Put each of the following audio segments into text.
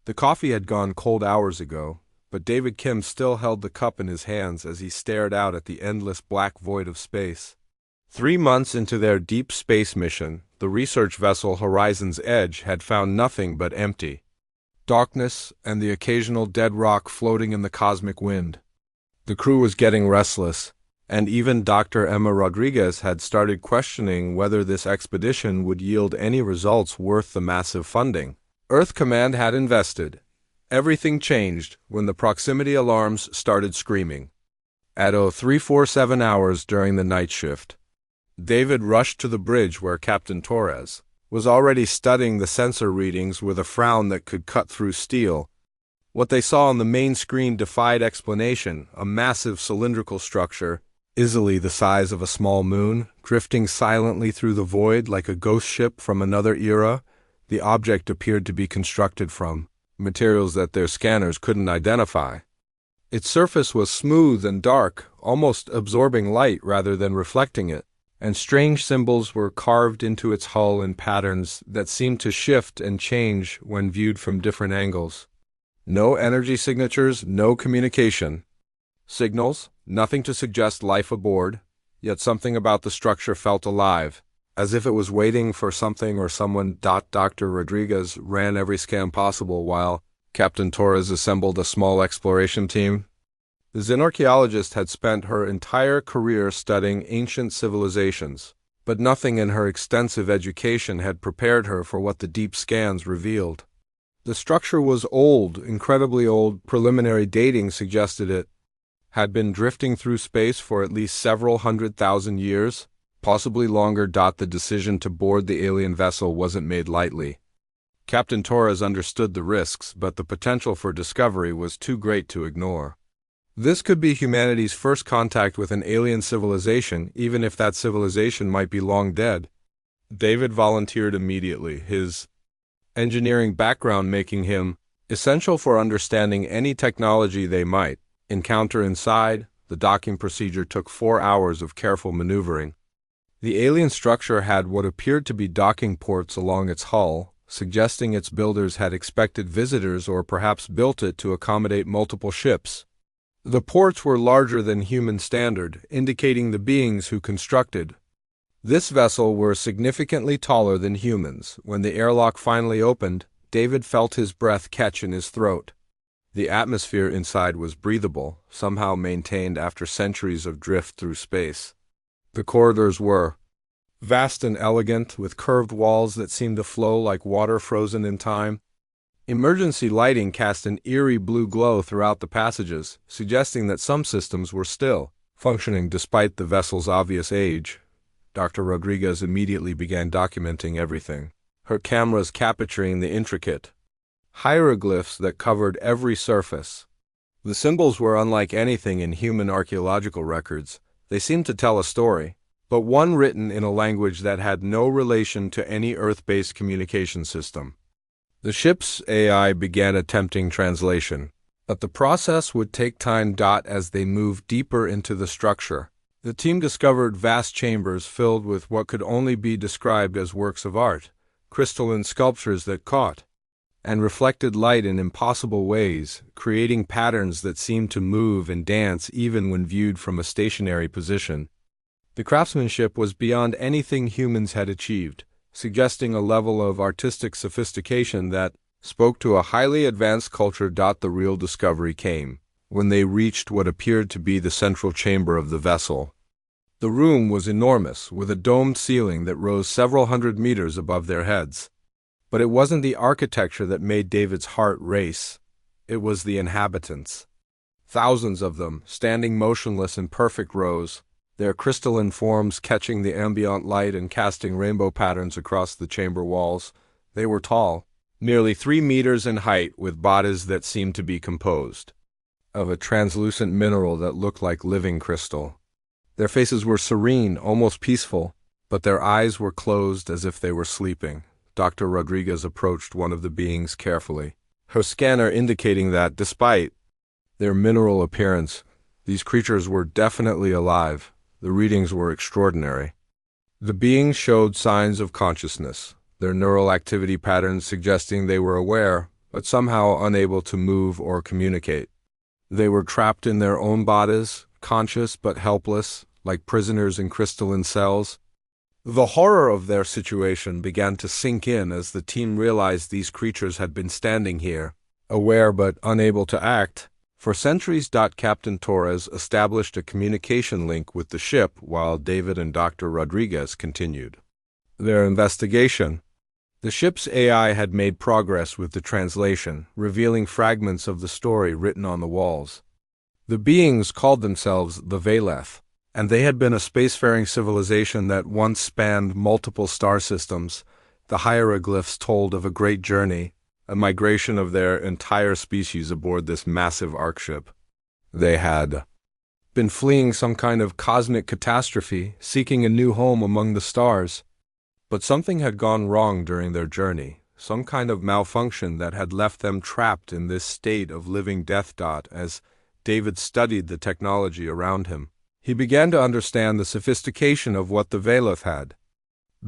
The coffee had gone cold hours ago, but David Kim still held the cup in his hands as he stared out at the endless black void of space. 3 months into their deep space mission, the research vessel Horizon's Edge had found nothing but empty darkness and the occasional dead rock floating in the cosmic wind. The crew was getting restless, and even Dr. Emma Rodriguez had started questioning whether this expedition would yield any results worth the massive funding Earth Command had invested. Everything changed when the proximity alarms started screaming. At 0347 hours during the night shift, David rushed to the bridge where Captain Torres was already studying the sensor readings with a frown that could cut through steel. What they saw on the main screen defied explanation: a massive cylindrical structure, easily the size of a small moon, drifting silently through the void like a ghost ship from another era. The object appeared to be constructed from materials that their scanners couldn't identify. Its surface was smooth and dark, almost absorbing light rather than reflecting it, and strange symbols were carved into its hull in patterns that seemed to shift and change when viewed from different angles. No energy signatures, no communication signals, nothing to suggest life aboard, yet something about the structure felt alive, as if it was waiting for something or someone. Dr. Rodriguez ran every scan possible while Captain Torres assembled a small exploration team. The xenorchaeologist had spent her entire career studying ancient civilizations, but nothing in her extensive education had prepared her for what the deep scans revealed. The structure was old, incredibly old. Preliminary dating suggested it had been drifting through space for at least several 100,000 years, possibly longer. The decision to board the alien vessel wasn't made lightly. Captain Torres understood the risks, but the potential for discovery was too great to ignore. This could be humanity's first contact with an alien civilization, even if that civilization might be long dead. David volunteered immediately, his engineering background making him essential for understanding any technology they might encounter inside. The docking procedure took 4 hours of careful maneuvering. The alien structure had what appeared to be docking ports along its hull, suggesting its builders had expected visitors or perhaps built it to accommodate multiple ships. The ports were larger than human standard, indicating the beings who constructed this vessel were significantly taller than humans. When the airlock finally opened, David felt his breath catch in his throat. The atmosphere inside was breathable, somehow maintained after centuries of drift through space. The corridors were vast and elegant, with curved walls that seemed to flow like water frozen in time. Emergency lighting cast an eerie blue glow throughout the passages, suggesting that some systems were still functioning despite the vessel's obvious age. Dr. Rodriguez immediately began documenting everything, her cameras capturing the intricate hieroglyphs that covered every surface. The symbols were unlike anything in human archaeological records. They seemed to tell a story, but one written in a language that had no relation to any Earth-based communication system. The ship's AI began attempting translation, but the process would take time. As they moved deeper into the structure, the team discovered vast chambers filled with what could only be described as works of art, crystalline sculptures that caught and reflected light in impossible ways, creating patterns that seemed to move and dance even when viewed from a stationary position. The craftsmanship was beyond anything humans had achieved, suggesting a level of artistic sophistication that spoke to a highly advanced culture. The real discovery came when they reached what appeared to be the central chamber of the vessel. The room was enormous, with a domed ceiling that rose several hundred meters above their heads. But it wasn't the architecture that made David's heart race. It was the inhabitants. Thousands of them, standing motionless in perfect rows, their crystalline forms catching the ambient light and casting rainbow patterns across the chamber walls. They were tall, nearly 3 meters in height, with bodies that seemed to be composed of a translucent mineral that looked like living crystal. Their faces were serene, almost peaceful, but their eyes were closed as if they were sleeping. Dr. Rodriguez approached one of the beings carefully, her scanner indicating that, despite their mineral appearance, these creatures were definitely alive. The readings were extraordinary. The beings showed signs of consciousness, their neural activity patterns suggesting they were aware, but somehow unable to move or communicate. They were trapped in their own bodies, conscious but helpless, like prisoners in crystalline cells. The horror of their situation began to sink in as the team realized these creatures had been standing here, aware but unable to act, for centuries. Captain Torres established a communication link with the ship while David and Dr. Rodriguez continued their investigation. The ship's AI had made progress with the translation, revealing fragments of the story written on the walls. The beings called themselves the Veleth, and they had been a spacefaring civilization that once spanned multiple star systems. The hieroglyphs told of a great journey, a migration of their entire species aboard this massive ark ship. They had been fleeing some kind of cosmic catastrophe, seeking a new home among the stars. But something had gone wrong during their journey, some kind of malfunction that had left them trapped in this state of living death. As David studied the technology around him, he began to understand the sophistication of what the Veleth had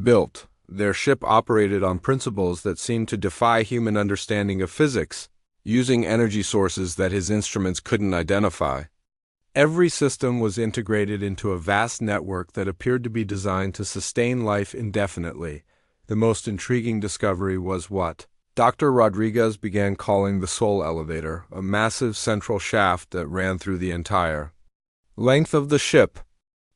built. Their ship operated on principles that seemed to defy human understanding of physics, using energy sources that his instruments couldn't identify. Every system was integrated into a vast network that appeared to be designed to sustain life indefinitely. The most intriguing discovery was what Dr. Rodriguez began calling the Soul Elevator, a massive central shaft that ran through the entire length of the ship.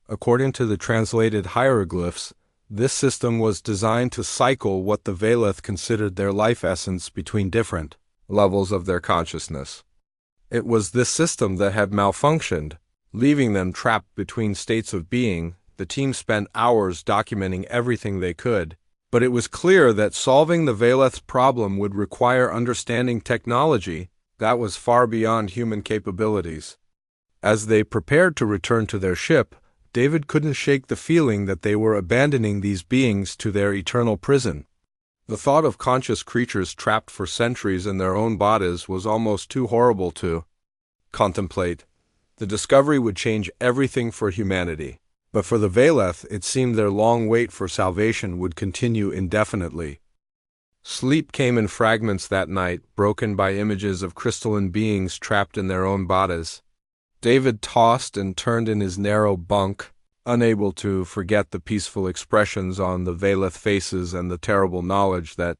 According to the translated hieroglyphs, this system was designed to cycle what the Veleth considered their life essence between different levels of their consciousness. It was this system that had malfunctioned, leaving them trapped between states of being. The team spent hours documenting everything they could, but it was clear that solving the Veleth's problem would require understanding technology that was far beyond human capabilities. As they prepared to return to their ship, David couldn't shake the feeling that they were abandoning these beings to their eternal prison. The thought of conscious creatures trapped for centuries in their own bodies was almost too horrible to contemplate. The discovery would change everything for humanity, but for the Veleth it seemed their long wait for salvation would continue indefinitely. Sleep came in fragments that night, broken by images of crystalline beings trapped in their own bodies. David tossed and turned in his narrow bunk, unable to forget the peaceful expressions on the Veleth faces and the terrible knowledge that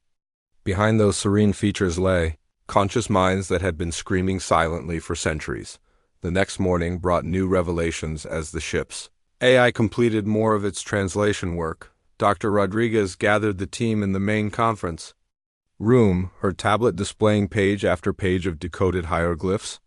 behind those serene features lay conscious minds that had been screaming silently for centuries. The next morning brought new revelations as the ship's AI completed more of its translation work. Dr. Rodriguez gathered the team in the main conference room, her tablet displaying page after page of decoded hieroglyphs.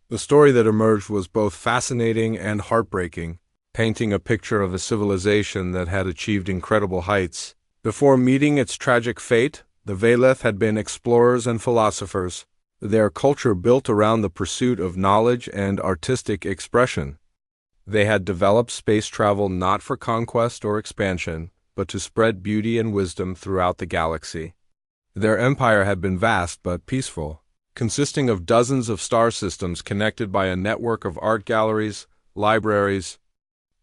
The story that emerged was both fascinating and heartbreaking, painting a picture of a civilization that had achieved incredible heights. Before meeting its tragic fate, the Veleth had been explorers and philosophers, their culture built around the pursuit of knowledge and artistic expression. They had developed space travel not for conquest or expansion, but to spread beauty and wisdom throughout the galaxy. Their empire had been vast but peaceful, consisting of dozens of star systems connected by a network of art galleries, libraries,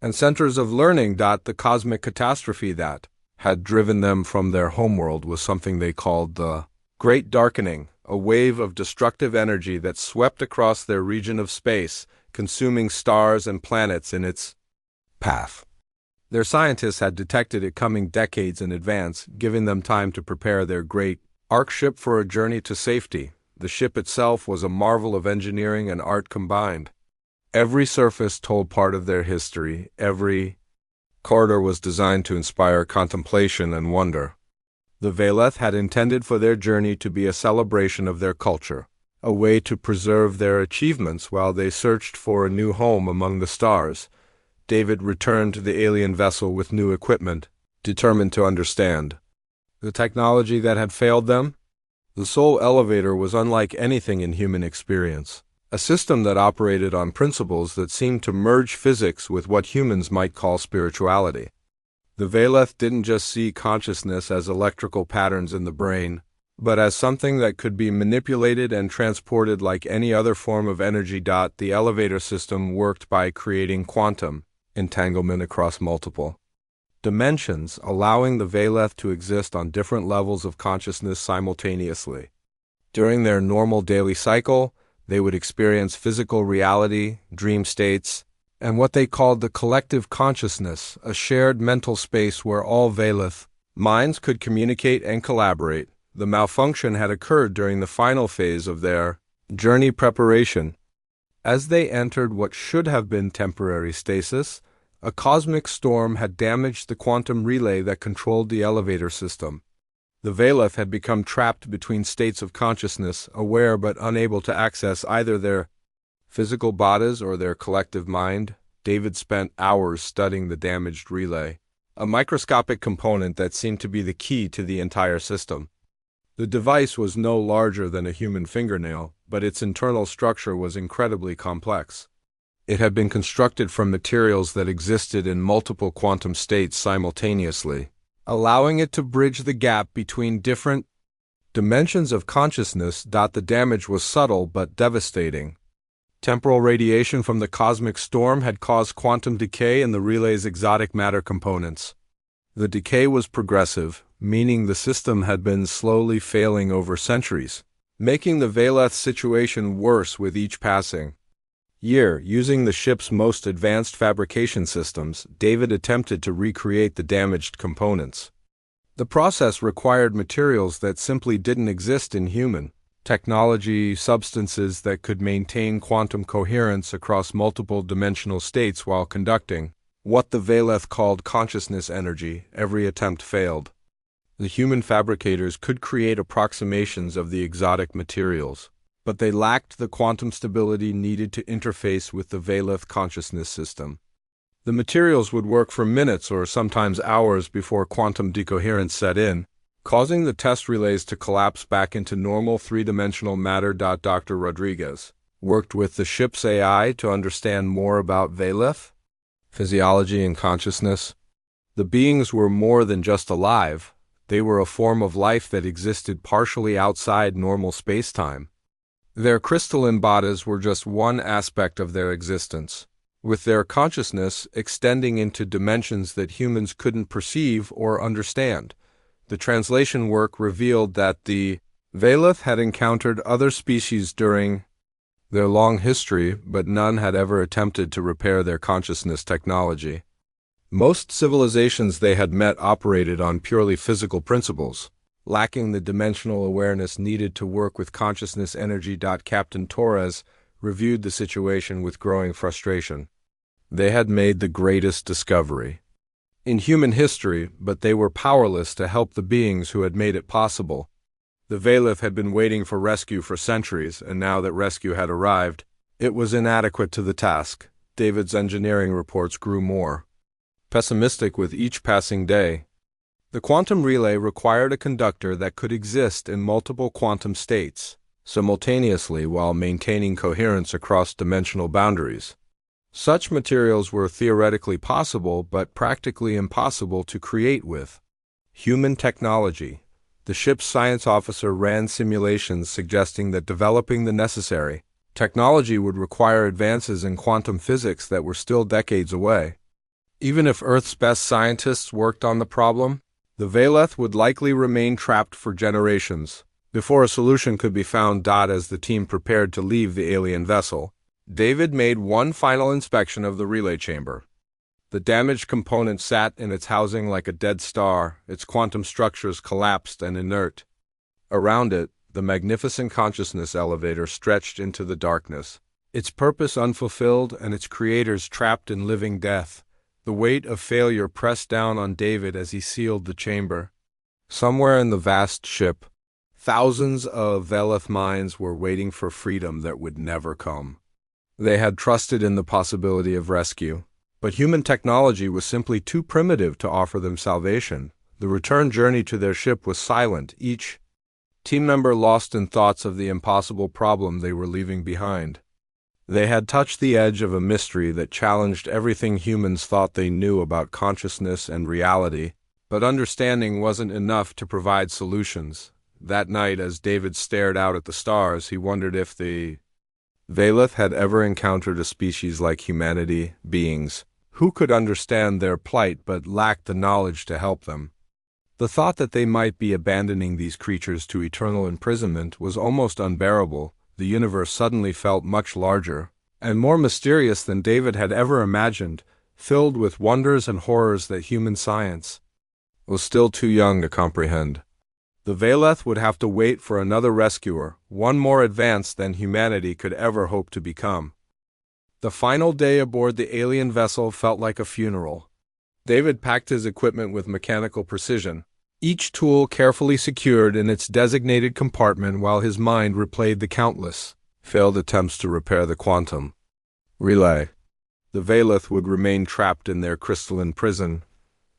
and centers of learning. The cosmic catastrophe that had driven them from their homeworld was something they called the Great Darkening, a wave of destructive energy that swept across their region of space, consuming stars and planets in its path. Their scientists had detected it coming decades in advance, giving them time to prepare their great ark ship for a journey to safety. The ship itself was a marvel of engineering and art combined. Every surface told part of their history. Every corridor was designed to inspire contemplation and wonder. The Veleth had intended for their journey to be a celebration of their culture, a way to preserve their achievements while they searched for a new home among the stars. David returned to the alien vessel with new equipment, determined to understand the technology that had failed them. The Soul Elevator was unlike anything in human experience, a system that operated on principles that seemed to merge physics with what humans might call spirituality. The Veleth didn't just see consciousness as electrical patterns in the brain, but as something that could be manipulated and transported like any other form of energy. The elevator system worked by creating quantum entanglement across multiple dimensions, allowing the Veleth to exist on different levels of consciousness simultaneously. During their normal daily cycle, they would experience physical reality, dream states, and what they called the collective consciousness, a shared mental space where all Velith minds could communicate and collaborate. The malfunction had occurred during the final phase of their journey preparation. As they entered what should have been temporary stasis, a cosmic storm had damaged the quantum relay that controlled the elevator system. The Velith had become trapped between states of consciousness, aware but unable to access either their physical bodies or their collective mind. David spent hours studying the damaged relay, a microscopic component that seemed to be the key to the entire system. The device was no larger than a human fingernail, but its internal structure was incredibly complex. It had been constructed from materials that existed in multiple quantum states simultaneously, allowing it to bridge the gap between different dimensions of consciousness. The damage was subtle but devastating. Temporal radiation from the cosmic storm had caused quantum decay in the relay's exotic matter components. The decay was progressive, meaning the system had been slowly failing over centuries, making the Velith situation worse with each passing year. Using the ship's most advanced fabrication systems, David attempted to recreate the damaged components. The process required materials that simply didn't exist in human technology, substances that could maintain quantum coherence across multiple dimensional states while conducting what the Velith called consciousness energy. Every attempt failed. The human fabricators could create approximations of the exotic materials, but they lacked the quantum stability needed to interface with the Velith consciousness system. The materials would work for minutes or sometimes hours before quantum decoherence set in, causing the test relays to collapse back into normal three-dimensional matter. Dr. Rodriguez worked with the ship's AI to understand more about Velith, physiology, and consciousness. The beings were more than just alive. They were a form of life that existed partially outside normal space-time. Their crystalline bodies were just one aspect of their existence, with their consciousness extending into dimensions that humans couldn't perceive or understand. The translation work revealed that the Velith had encountered other species during their long history, but none had ever attempted to repair their consciousness technology. Most civilizations they had met operated on purely physical principles, lacking the dimensional awareness needed to work with consciousness energy. Captain Torres reviewed the situation with growing frustration. They had made the greatest discovery in human history, but they were powerless to help the beings who had made it possible. The Velith had been waiting for rescue for centuries, and now that rescue had arrived, it was inadequate to the task. David's engineering reports grew more pessimistic with each passing day. The quantum relay required a conductor that could exist in multiple quantum states simultaneously while maintaining coherence across dimensional boundaries. Such materials were theoretically possible but practically impossible to create with human technology. The ship's science officer ran simulations suggesting that developing the necessary technology would require advances in quantum physics that were still decades away. Even if Earth's best scientists worked on the problem, the Velith would likely remain trapped for generations before a solution could be found. As the team prepared to leave the alien vessel, David made one final inspection of the relay chamber. The damaged component sat in its housing like a dead star, its quantum structures collapsed and inert. Around it, the magnificent consciousness elevator stretched into the darkness, its purpose unfulfilled and its creators trapped in living death. The weight of failure pressed down on David as he sealed the chamber. Somewhere in the vast ship, thousands of Velith minds were waiting for freedom that would never come. They had trusted in the possibility of rescue, but human technology was simply too primitive to offer them salvation. The return journey to their ship was silent, each team member lost in thoughts of the impossible problem they were leaving behind. They had touched the edge of a mystery that challenged everything humans thought they knew about consciousness and reality, but understanding wasn't enough to provide solutions. That night, as David stared out at the stars, he wondered if the Velith had ever encountered a species like humanity, beings who could understand their plight but lacked the knowledge to help them. The thought that they might be abandoning these creatures to eternal imprisonment was almost unbearable. The universe suddenly felt much larger and more mysterious than David had ever imagined, filled with wonders and horrors that human science was still too young to comprehend. The Veleth would have to wait for another rescuer, one more advanced than humanity could ever hope to become. The final day aboard the alien vessel felt like a funeral. David packed his equipment with mechanical precision, each tool carefully secured in its designated compartment while his mind replayed the countless failed attempts to repair the quantum relay. The Veleth would remain trapped in their crystalline prison,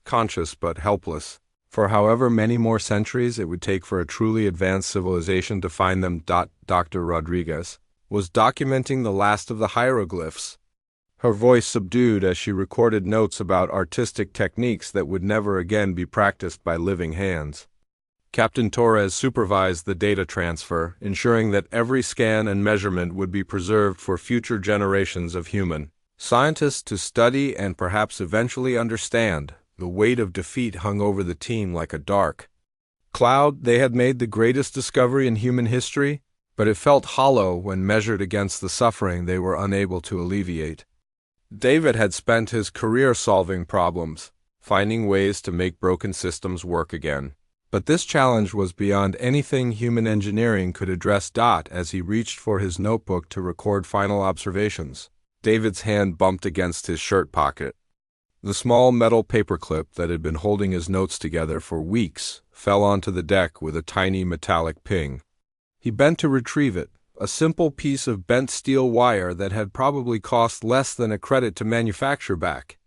conscious but helpless, for however many more centuries it would take for a truly advanced civilization to find them. Dr. Rodriguez was documenting the last of the hieroglyphs, her voice subdued as she recorded notes about artistic techniques that would never again be practiced by living hands. Captain Torres supervised the data transfer, ensuring that every scan and measurement would be preserved for future generations of human scientists to study and perhaps eventually understand. The weight of defeat hung over the team like a dark cloud. They had made the greatest discovery in human history, but it felt hollow when measured against the suffering they were unable to alleviate. David had spent his career solving problems, finding ways to make broken systems work again. But this challenge was beyond anything human engineering could address. As he reached for his notebook to record final observations, David's hand bumped against his shirt pocket. The small metal paperclip that had been holding his notes together for weeks fell onto the deck with a tiny metallic ping. He bent to retrieve it, a simple piece of bent steel wire that had probably cost less than a credit to manufacture back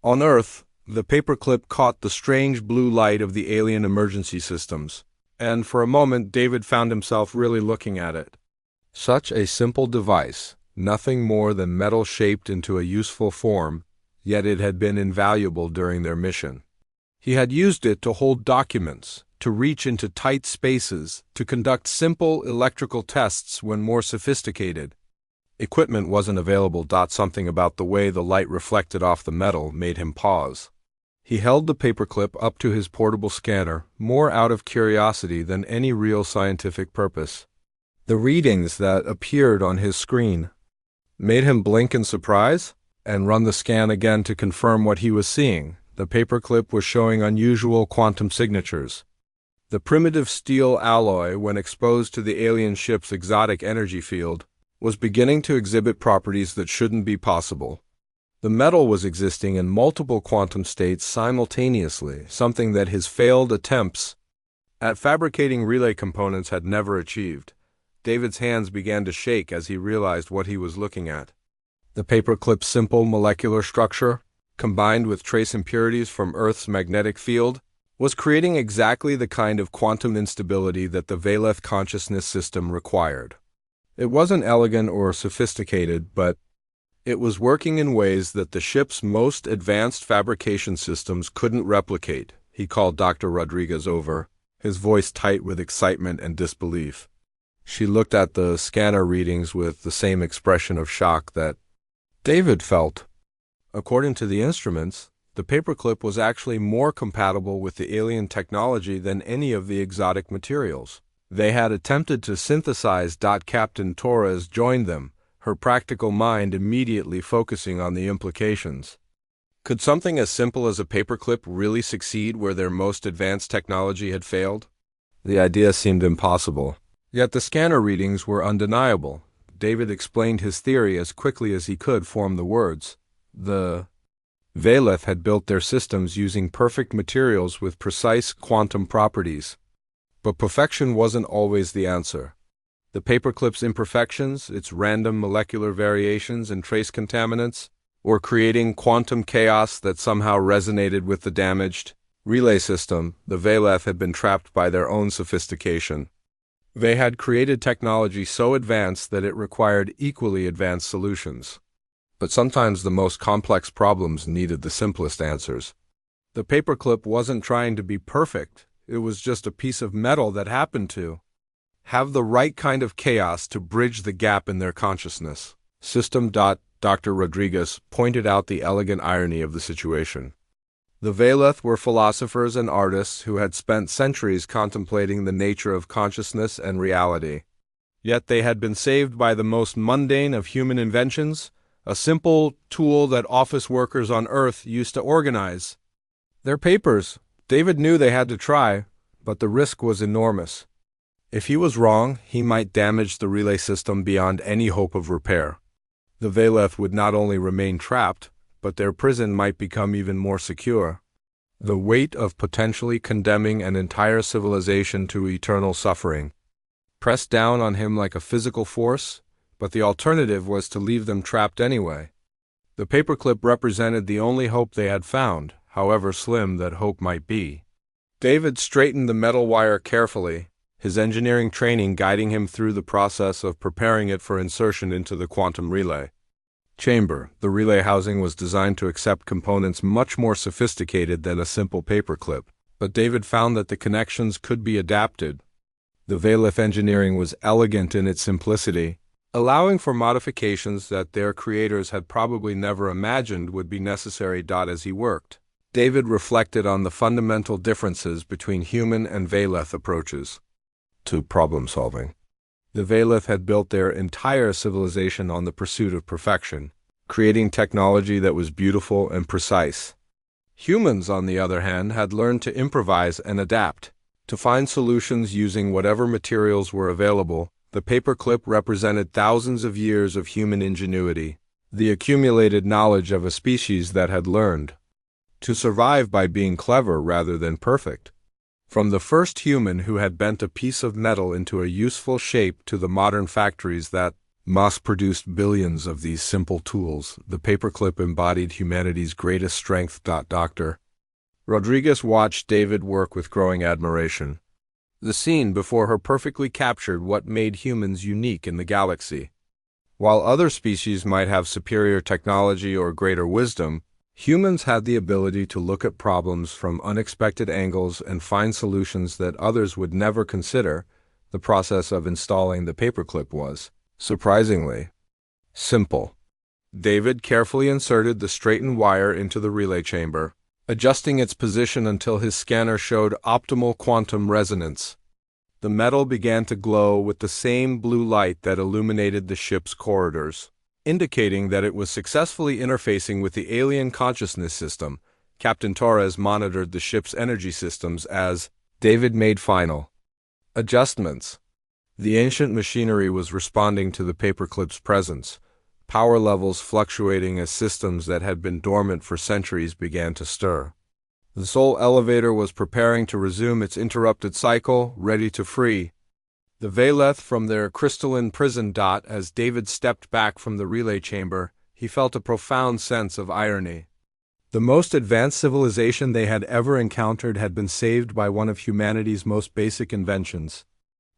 on Earth. The paperclip caught the strange blue light of the alien emergency systems, and for a moment David found himself really looking at it. Such a simple device, nothing more than metal shaped into a useful form, yet it had been invaluable during their mission. He had used it to hold documents, to reach into tight spaces, to conduct simple electrical tests when more sophisticated equipment wasn't available. Something about the way the light reflected off the metal made him pause. He held the paperclip up to his portable scanner, more out of curiosity than any real scientific purpose. The readings that appeared on his screen made him blink in surprise and run the scan again to confirm what he was seeing. The paperclip was showing unusual quantum signatures. The primitive steel alloy, when exposed to the alien ship's exotic energy field, was beginning to exhibit properties that shouldn't be possible. The metal was existing in multiple quantum states simultaneously, something that his failed attempts at fabricating relay components had never achieved. David's hands began to shake as he realized what he was looking at. The paperclip's simple molecular structure, combined with trace impurities from Earth's magnetic field, was creating exactly the kind of quantum instability that the Veleth consciousness system required. It wasn't elegant or sophisticated, but it was working in ways that the ship's most advanced fabrication systems couldn't replicate. He called Dr. Rodriguez over, his voice tight with excitement and disbelief. She looked at the scanner readings with the same expression of shock that David felt. According to the instruments, the paperclip was actually more compatible with the alien technology than any of the exotic materials they had attempted to synthesize. Captain Torres joined them, her practical mind immediately focusing on the implications. Could something as simple as a paperclip really succeed where their most advanced technology had failed? The idea seemed impossible. Yet the scanner readings were undeniable. David explained his theory as quickly as he could form the words. The Veleth had built their systems using perfect materials with precise quantum properties. But perfection wasn't always the answer. The paperclip's imperfections, its random molecular variations and trace contaminants, were creating quantum chaos that somehow resonated with the damaged relay system. The Veleth had been trapped by their own sophistication. They had created technology so advanced that it required equally advanced solutions. But sometimes the most complex problems needed the simplest answers. The paperclip wasn't trying to be perfect. It was just a piece of metal that happened to have the right kind of chaos to bridge the gap in their consciousness. System. Dr. Rodriguez pointed out the elegant irony of the situation. The Veleth were philosophers and artists who had spent centuries contemplating the nature of consciousness and reality. Yet they had been saved by the most mundane of human inventions, a simple tool that office workers on Earth used to organize. Their papers. David knew they had to try, but the risk was enormous. If he was wrong, he might damage the relay system beyond any hope of repair. The Veleth would not only remain trapped, but their prison might become even more secure. The weight of potentially condemning an entire civilization to eternal suffering pressed down on him like a physical force, but the alternative was to leave them trapped anyway. The paperclip represented the only hope they had found, however slim that hope might be. David straightened the metal wire carefully, his engineering training guiding him through the process of preparing it for insertion into the quantum relay chamber. The relay housing was designed to accept components much more sophisticated than a simple paperclip, but David found that the connections could be adapted. The Veleth engineering was elegant in its simplicity, allowing for modifications that their creators had probably never imagined would be necessary. As he worked, David reflected on the fundamental differences between human and Veleth approaches to problem solving. The Veleth had built their entire civilization on the pursuit of perfection, creating technology that was beautiful and precise. Humans, on the other hand, had learned to improvise and adapt, to find solutions using whatever materials were available. The paperclip represented thousands of years of human ingenuity, the accumulated knowledge of a species that had learned to survive by being clever rather than perfect. From the first human who had bent a piece of metal into a useful shape to the modern factories that mass-produced billions of these simple tools, the paperclip embodied humanity's greatest strength. Dr. Rodriguez watched David work with growing admiration. The scene before her perfectly captured what made humans unique in the galaxy. While other species might have superior technology or greater wisdom, humans had the ability to look at problems from unexpected angles and find solutions that others would never consider. The process of installing the paperclip was, surprisingly, simple. David carefully inserted the straightened wire into the relay chamber, adjusting its position until his scanner showed optimal quantum resonance. The metal began to glow with the same blue light that illuminated the ship's corridors, indicating that it was successfully interfacing with the alien consciousness system. Captain Torres monitored the ship's energy systems as David made final adjustments. The ancient machinery was responding to the paperclip's presence, power levels fluctuating as systems that had been dormant for centuries began to stir. The soul elevator was preparing to resume its interrupted cycle, ready to free the Veleth from their crystalline prison. As David stepped back from the relay chamber, he felt a profound sense of irony. The most advanced civilization they had ever encountered had been saved by one of humanity's most basic inventions.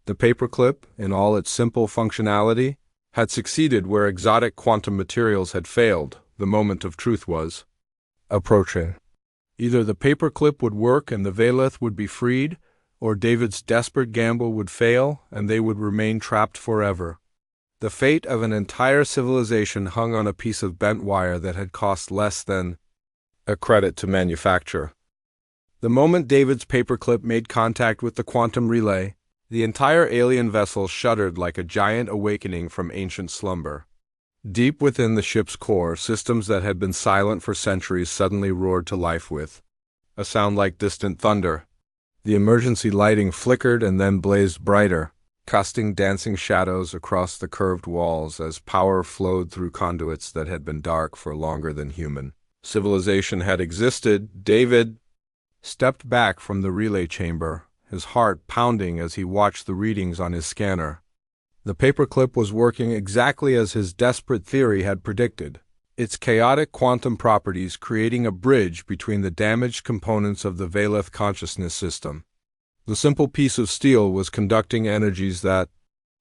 The paperclip, in all its simple functionality, had succeeded where exotic quantum materials had failed. The moment of truth was approaching. Either the paperclip would work and the Veleth would be freed, or David's desperate gamble would fail and they would remain trapped forever. The fate of an entire civilization hung on a piece of bent wire that had cost less than a credit to manufacture. The moment David's paperclip made contact with the quantum relay, the entire alien vessel shuddered like a giant awakening from ancient slumber. Deep within the ship's core, systems that had been silent for centuries suddenly roared to life with a sound like distant thunder. The emergency lighting flickered and then blazed brighter, casting dancing shadows across the curved walls as power flowed through conduits that had been dark for longer than human civilization had existed. David stepped back from the relay chamber, his heart pounding as he watched the readings on his scanner. The paperclip was working exactly as his desperate theory had predicted, its chaotic quantum properties creating a bridge between the damaged components of the Veleth consciousness system. The simple piece of steel was conducting energies that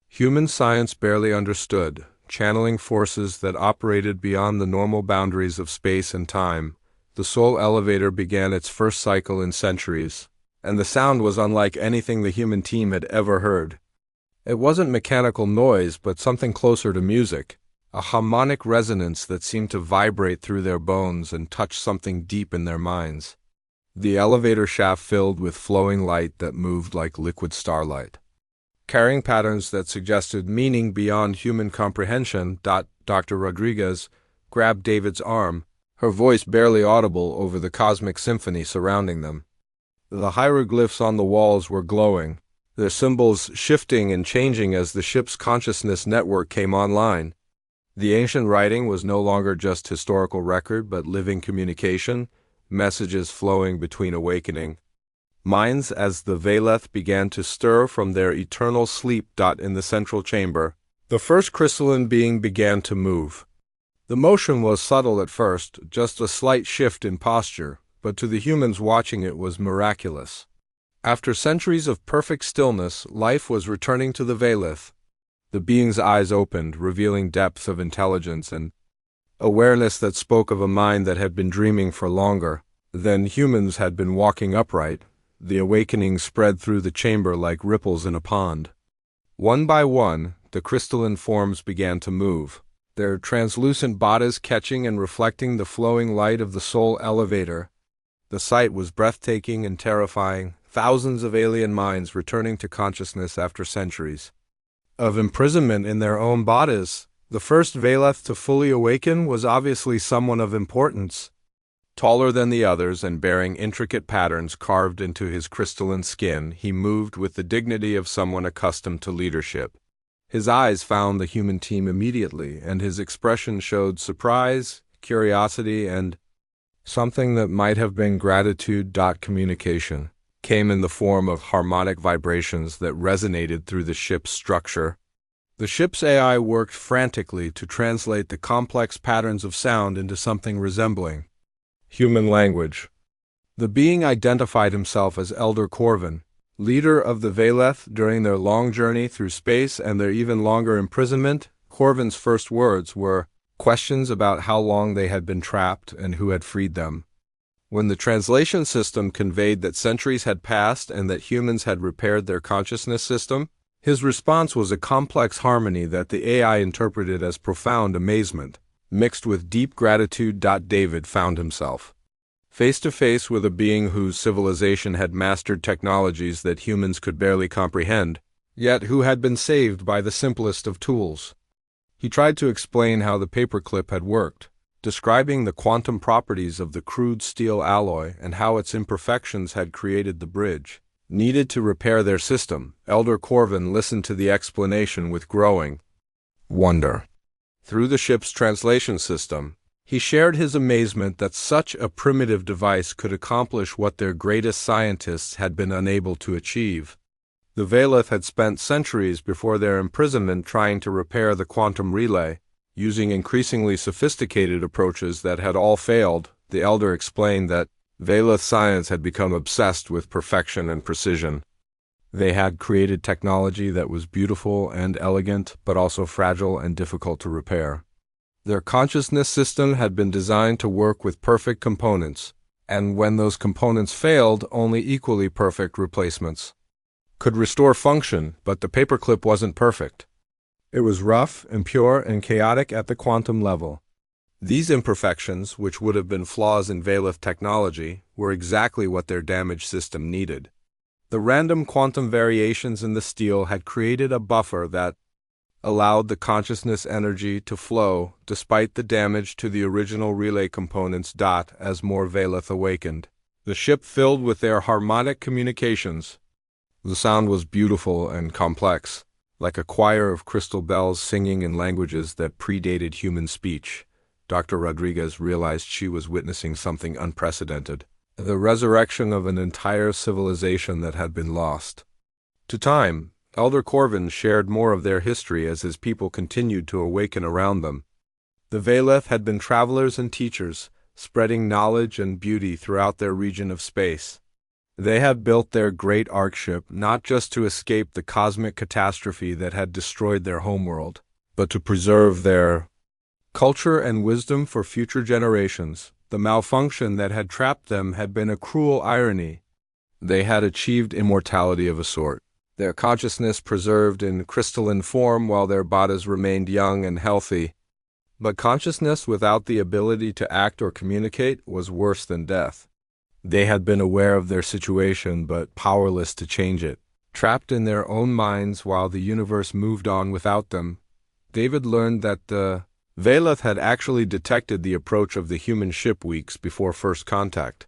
human science barely understood, channeling forces that operated beyond the normal boundaries of space and time. The soul elevator began its first cycle in centuries, and the sound was unlike anything the human team had ever heard. It wasn't mechanical noise, but something closer to music, a harmonic resonance that seemed to vibrate through their bones and touch something deep in their minds. the elevator shaft filled with flowing light that moved like liquid starlight. Carrying patterns that suggested meaning beyond human comprehension, Dr. Rodriguez grabbed David's arm, her voice barely audible over the cosmic symphony surrounding them. The hieroglyphs on the walls were glowing, their symbols shifting and changing as the ship's consciousness network came online. The ancient writing was no longer just historical record, but living communication, messages flowing between awakening minds as the Veleth began to stir from their eternal sleep. In the central chamber, the first crystalline being began to move. The motion was subtle at first, just a slight shift in posture, but to the humans watching it was miraculous. After centuries of perfect stillness, life was returning to the Veleth. The being's eyes opened, revealing depths of intelligence and awareness that spoke of a mind that had been dreaming for longer than humans had been walking upright. The awakening spread through the chamber like ripples in a pond. One by one, the crystalline forms began to move, their translucent bodies catching and reflecting the flowing light of the soul elevator. The sight was breathtaking and terrifying, thousands of alien minds returning to consciousness after centuries of imprisonment in their own bodies. The first Veleth to fully awaken was obviously someone of importance. Taller than the others and bearing intricate patterns carved into his crystalline skin, he moved with the dignity of someone accustomed to leadership. His eyes found the human team immediately, and his expression showed surprise, curiosity, and something that might have been gratitude. Communication came in the form of harmonic vibrations that resonated through the ship's structure. The ship's AI worked frantically to translate the complex patterns of sound into something resembling human language. The being identified himself as Elder Corvin, leader of the Veleth during their long journey through space and their even longer imprisonment. Corvin's first words were questions about how long they had been trapped and who had freed them. When the translation system conveyed that centuries had passed and that humans had repaired their consciousness system, his response was a complex harmony that the AI interpreted as profound amazement, mixed with deep gratitude. David found himself face to face with a being whose civilization had mastered technologies that humans could barely comprehend, yet who had been saved by the simplest of tools. He tried to explain how the paperclip had worked, describing the quantum properties of the crude steel alloy and how its imperfections had created the bridge needed to repair their system. Elder Corvin listened to the explanation with growing wonder. Through the ship's translation system, he shared his amazement that such a primitive device could accomplish what their greatest scientists had been unable to achieve. The Veleth had spent centuries before their imprisonment trying to repair the quantum relay, using increasingly sophisticated approaches that had all failed. The Elder explained that Veleth science had become obsessed with perfection and precision. They had created technology that was beautiful and elegant, but also fragile and difficult to repair. Their consciousness system had been designed to work with perfect components, and when those components failed, only equally perfect replacements could restore function, but the paperclip wasn't perfect. It was rough, impure, and chaotic at the quantum level. These imperfections, which would have been flaws in Veleth technology, were exactly what their damaged system needed. The random quantum variations in the steel had created a buffer that allowed the consciousness energy to flow despite the damage to the original relay components. As more Veleth awakened, the ship filled with their harmonic communications. The sound was beautiful and complex, like a choir of crystal bells singing in languages that predated human speech. Dr. Rodriguez realized she was witnessing something unprecedented, the resurrection of an entire civilization that had been lost to time. Elder Corvin shared more of their history as his people continued to awaken around them. The Veleth had been travelers and teachers, spreading knowledge and beauty throughout their region of space. They had built their great ark ship not just to escape the cosmic catastrophe that had destroyed their homeworld, but to preserve their culture and wisdom for future generations. The malfunction that had trapped them had been a cruel irony. They had achieved immortality of a sort, their consciousness preserved in crystalline form while their bodies remained young and healthy. But consciousness without the ability to act or communicate was worse than death. They had been aware of their situation but powerless to change it. Trapped in their own minds while the universe moved on without them, David learned that the Veleth had actually detected the approach of the human ship weeks before first contact.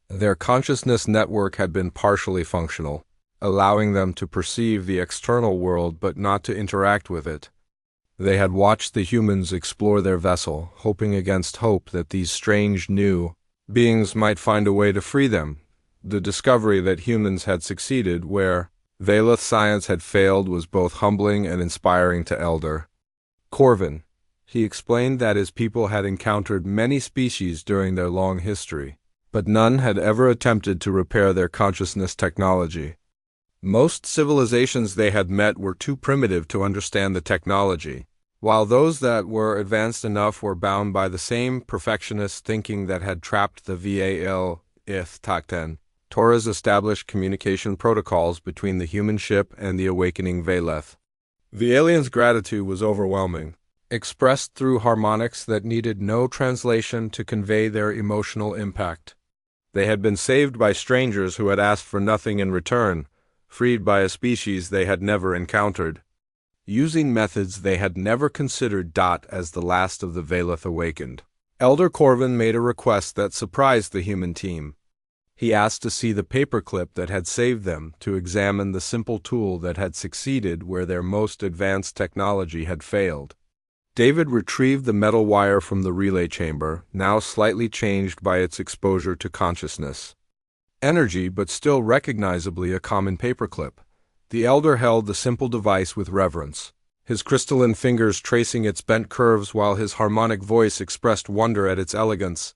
Their consciousness network had been partially functional, allowing them to perceive the external world but not to interact with it. They had watched the humans explore their vessel, hoping against hope that these strange new beings might find a way to free them. The discovery that humans had succeeded where Veleth science had failed was both humbling and inspiring to Elder Corvin. He explained that his people had encountered many species during their long history, but none had ever attempted to repair their consciousness technology. Most civilizations they had met were too primitive to understand the technology, while those that were advanced enough were bound by the same perfectionist thinking that had trapped the Val Ith Takten. Torres established communication protocols between the human ship and the awakening Veleth. The aliens' gratitude was overwhelming, expressed through harmonics that needed no translation to convey their emotional impact. They had been saved by strangers who had asked for nothing in return, freed by a species they had never encountered, using methods they had never considered. As the last of the Veleth awakened, Elder Corvin made a request that surprised the human team. He asked to see the paperclip that had saved them, to examine the simple tool that had succeeded where their most advanced technology had failed. David retrieved the metal wire from the relay chamber, now slightly changed by its exposure to consciousness. Energy, but still recognizably a common paperclip. The elder held the simple device with reverence, his crystalline fingers tracing its bent curves while his harmonic voice expressed wonder at its elegance.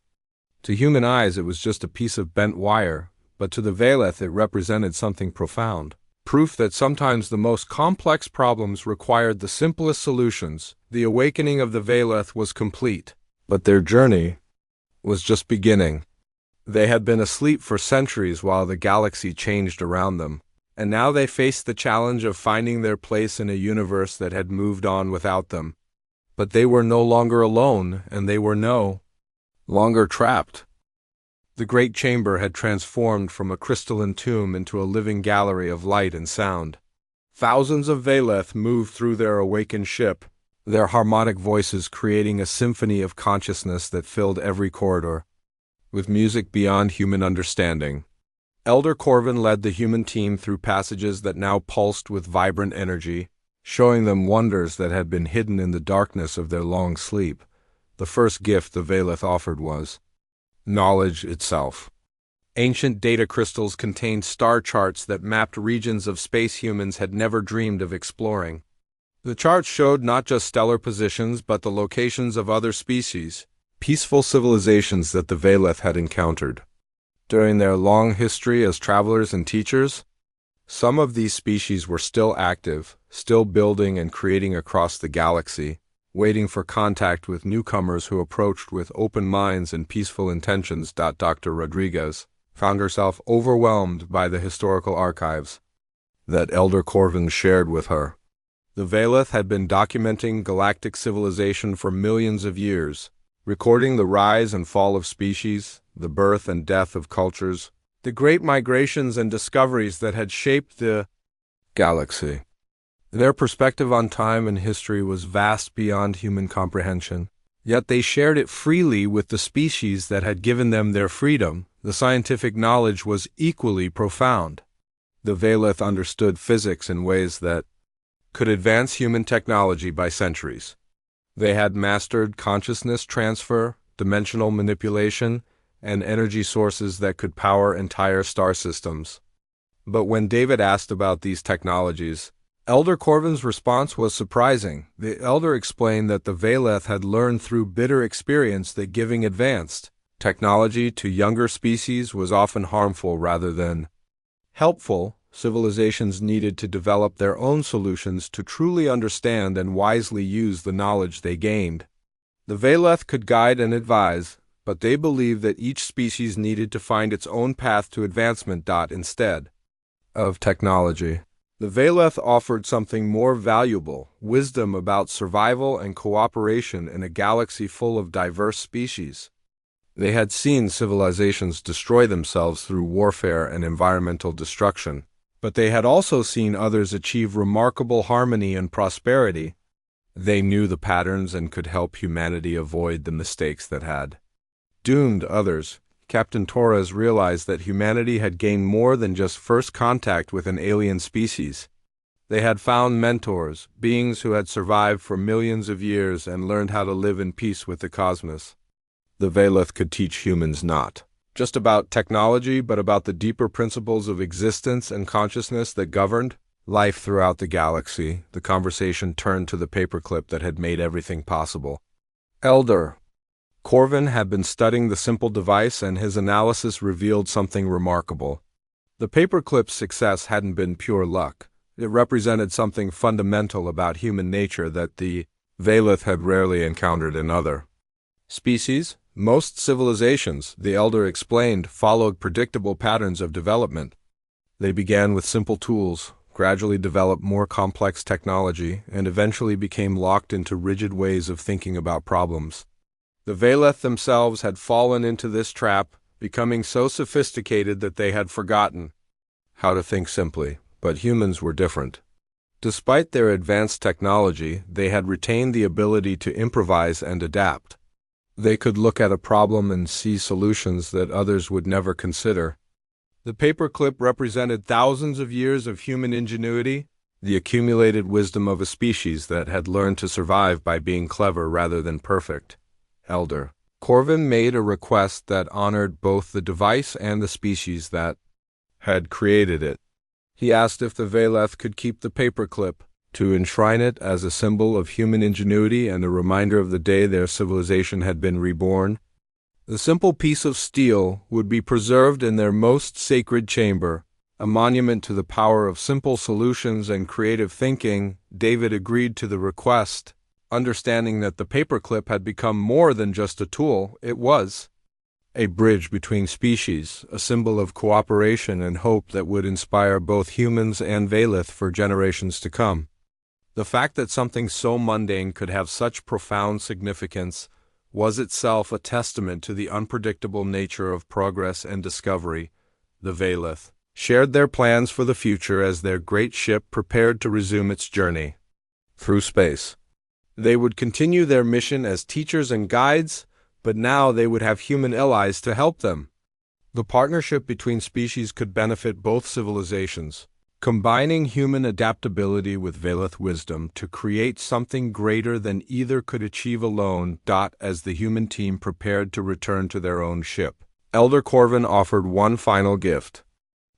To human eyes it was just a piece of bent wire, but to the Veleth it represented something profound. Proof that sometimes the most complex problems required the simplest solutions. The awakening of the Veleth was complete, but their journey was just beginning. They had been asleep for centuries while the galaxy changed around them, and now they faced the challenge of finding their place in a universe that had moved on without them. But they were no longer alone, and they were no longer trapped. The great chamber had transformed from a crystalline tomb into a living gallery of light and sound. Thousands of Veleth moved through their awakened ship, their harmonic voices creating a symphony of consciousness that filled every corridor, with music beyond human understanding. Elder Corvin led the human team through passages that now pulsed with vibrant energy, showing them wonders that had been hidden in the darkness of their long sleep. The first gift the Veleth offered was knowledge itself. Ancient data crystals contained star charts that mapped regions of space humans had never dreamed of exploring. The charts showed not just stellar positions but the locations of other species, peaceful civilizations that the Veleth had encountered. During their long history as travelers and teachers, some of these species were still active, still building and creating across the galaxy, waiting for contact with newcomers who approached with open minds and peaceful intentions. Dr. Rodriguez found herself overwhelmed by the historical archives that Elder Corvin shared with her. The Veleth had been documenting galactic civilization for millions of years, recording the rise and fall of species, the birth and death of cultures, the great migrations and discoveries that had shaped the galaxy. Their perspective on time and history was vast beyond human comprehension, yet they shared it freely with the species that had given them their freedom. The scientific knowledge was equally profound. The Veleth understood physics in ways that could advance human technology by centuries. They had mastered consciousness transfer, dimensional manipulation, and energy sources that could power entire star systems. But when David asked about these technologies, Elder Corvin's response was surprising. The elder explained that the Veleth had learned through bitter experience that giving advanced technology to younger species was often harmful rather than helpful. Civilizations needed to develop their own solutions to truly understand and wisely use the knowledge they gained. The Veleth could guide and advise, but they believed that each species needed to find its own path to advancement. Instead of technology, the Veleth offered something more valuable, wisdom about survival and cooperation in a galaxy full of diverse species. They had seen civilizations destroy themselves through warfare and environmental destruction, but they had also seen others achieve remarkable harmony and prosperity. They knew the patterns and could help humanity avoid the mistakes that had doomed others. Captain Torres realized that humanity had gained more than just first contact with an alien species. They had found mentors, beings who had survived for millions of years and learned how to live in peace with the cosmos. The Veleth could teach humans not just about technology, but about the deeper principles of existence and consciousness that governed life throughout the galaxy. The conversation turned to the paperclip that had made everything possible. Elder Corvin had been studying the simple device, and his analysis revealed something remarkable. The paperclip's success hadn't been pure luck. It represented something fundamental about human nature that the Veleth had rarely encountered in other species. Most civilizations, the Elder explained, followed predictable patterns of development. They began with simple tools, gradually developed more complex technology, and eventually became locked into rigid ways of thinking about problems. The Veleth themselves had fallen into this trap, becoming so sophisticated that they had forgotten how to think simply. But humans were different. Despite their advanced technology, they had retained the ability to improvise and adapt. They could look at a problem and see solutions that others would never consider. The paperclip represented thousands of years of human ingenuity, the accumulated wisdom of a species that had learned to survive by being clever rather than perfect. Elder Corvin made a request that honored both the device and the species that had created it. He asked if the Veleth could keep the paperclip, to enshrine it as a symbol of human ingenuity and a reminder of the day their civilization had been reborn. The simple piece of steel would be preserved in their most sacred chamber, a monument to the power of simple solutions and creative thinking. David agreed to the request, understanding that the paperclip had become more than just a tool. It was a bridge between species, a symbol of cooperation and hope that would inspire both humans and Veleth for generations to come. The fact that something so mundane could have such profound significance was itself a testament to the unpredictable nature of progress and discovery. The Veleth shared their plans for the future as their great ship prepared to resume its journey through space. They would continue their mission as teachers and guides, but now they would have human allies to help them. The partnership between species could benefit both civilizations, combining human adaptability with Veleth wisdom to create something greater than either could achieve alone. As the human team prepared to return to their own ship, Elder Corvin offered one final gift.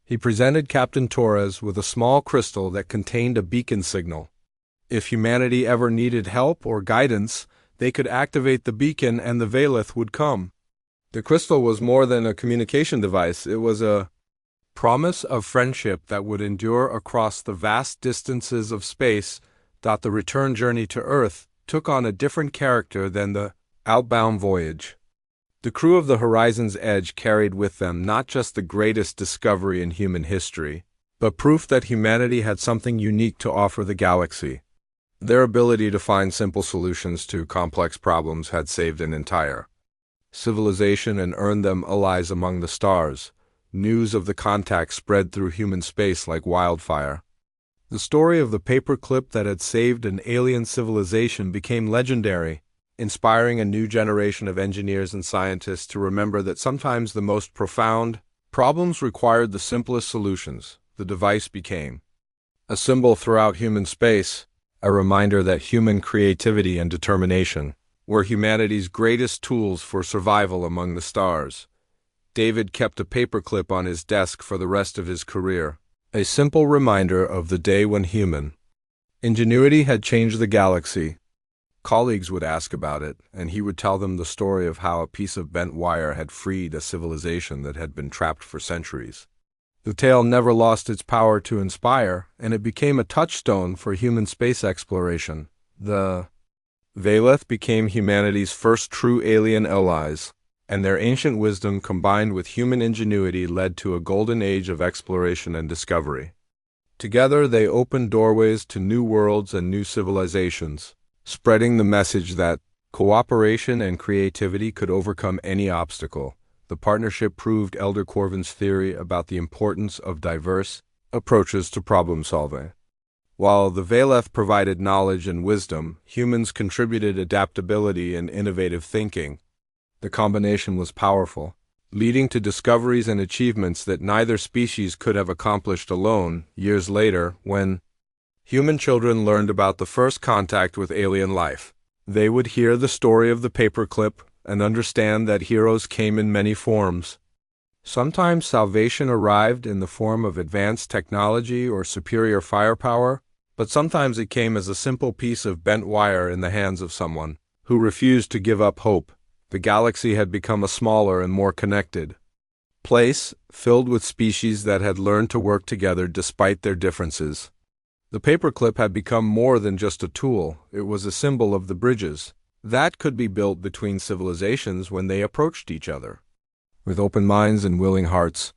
He presented Captain Torres with a small crystal that contained a beacon signal. If humanity ever needed help or guidance, they could activate the beacon and the Veleth would come. The crystal was more than a communication device. It was a promise of friendship that would endure across the vast distances of space. The return journey to Earth took on a different character than the outbound voyage. The crew of the Horizon's Edge carried with them not just the greatest discovery in human history, but proof that humanity had something unique to offer the galaxy. Their ability to find simple solutions to complex problems had saved an entire civilization and earned them allies among the stars. News of the contact spread through human space like wildfire. The story of the paperclip that had saved an alien civilization became legendary, inspiring a new generation of engineers and scientists to remember that sometimes the most profound problems required the simplest solutions. The device became a symbol throughout human space, a reminder that human creativity and determination were humanity's greatest tools for survival among the stars. David kept a paperclip on his desk for the rest of his career, a simple reminder of the day when human ingenuity had changed the galaxy. Colleagues would ask about it, and he would tell them the story of how a piece of bent wire had freed a civilization that had been trapped for centuries. The tale never lost its power to inspire, and it became a touchstone for human space exploration. The Veleth became humanity's first true alien allies, and their ancient wisdom combined with human ingenuity led to a golden age of exploration and discovery. Together they opened doorways to new worlds and new civilizations, spreading the message that Cooperation and creativity could overcome any obstacle. The partnership proved Elder Corvin's theory about the importance of diverse approaches to problem solving. While the Valeth provided knowledge and wisdom, humans contributed adaptability and innovative thinking. The combination was powerful, leading to discoveries and achievements that neither species could have accomplished alone. Years later, when human children learned about the first contact with alien life, they would hear the story of the paperclip and understand that heroes came in many forms. Sometimes salvation arrived in the form of advanced technology or superior firepower, but sometimes it came as a simple piece of bent wire in the hands of someone who refused to give up hope. The galaxy had become a smaller and more connected place, filled with species that had learned to work together despite their differences. The paperclip had become more than just a tool. It was a symbol of the bridges that could be built between civilizations when they approached each other. With open minds and willing hearts,